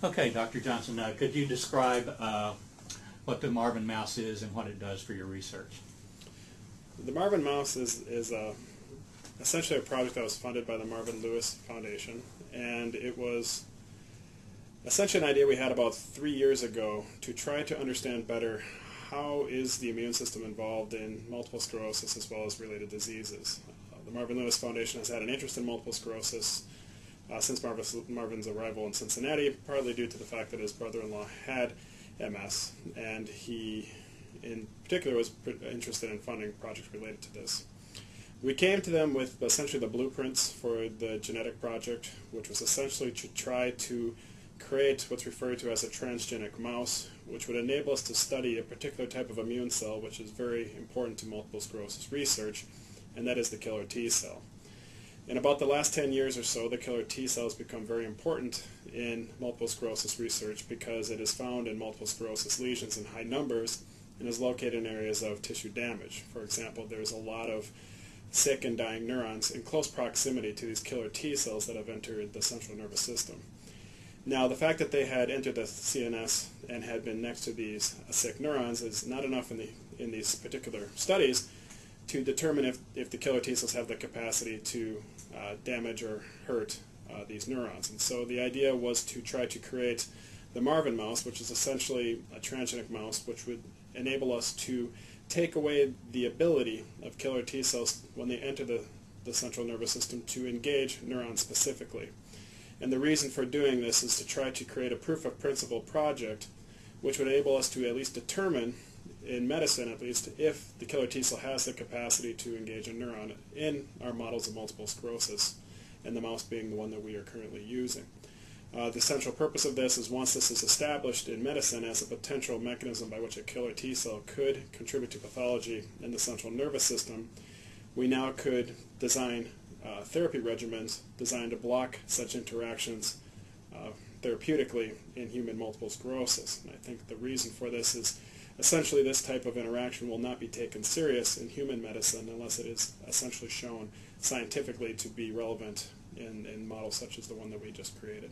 Okay, Dr. Johnson, could you describe what the Marvin Mouse is and what it does for your research? The Marvin Mouse is essentially a project that was funded by the Marvin Lewis Foundation, and it was essentially an idea we had about 3 years ago to try to understand better how is the immune system involved in multiple sclerosis as well as related diseases. The Marvin Lewis Foundation has had an interest in multiple sclerosis since Marvin's arrival in Cincinnati, partly due to the fact that his brother-in-law had MS, and he in particular was interested in funding projects related to this. We came to them with essentially the blueprints for the genetic project, which was essentially to try to create what's referred to as a transgenic mouse, which would enable us to study a particular type of immune cell which is very important to multiple sclerosis research, and that is the killer T cell. In about the last 10 years or so, the killer T cell has become very important in multiple sclerosis research because it is found in multiple sclerosis lesions in high numbers and is located in areas of tissue damage. For example, there's a lot of sick and dying neurons in close proximity to these killer T cells that have entered the central nervous system. Now, the fact that they had entered the CNS and had been next to these sick neurons is not enough in these particular studies to determine if the killer T cells have the capacity to damage or hurt these neurons. And so the idea was to try to create the Marvin mouse, which is essentially a transgenic mouse, which would enable us to take away the ability of killer T cells when they enter the central nervous system to engage neurons specifically. And the reason for doing this is to try to create a proof of principle project which would enable us to at least determine, in medicine at least, if the killer T cell has the capacity to engage a neuron in our models of multiple sclerosis, and the mouse being the one that we are currently using. The central purpose of this is once this is established in medicine as a potential mechanism by which a killer T cell could contribute to pathology in the central nervous system, we now could design therapy regimens designed to block such interactions therapeutically in human multiple sclerosis. And I think the reason for this is essentially this type of interaction will not be taken serious in human medicine unless it is essentially shown scientifically to be relevant in models such as the one that we just created.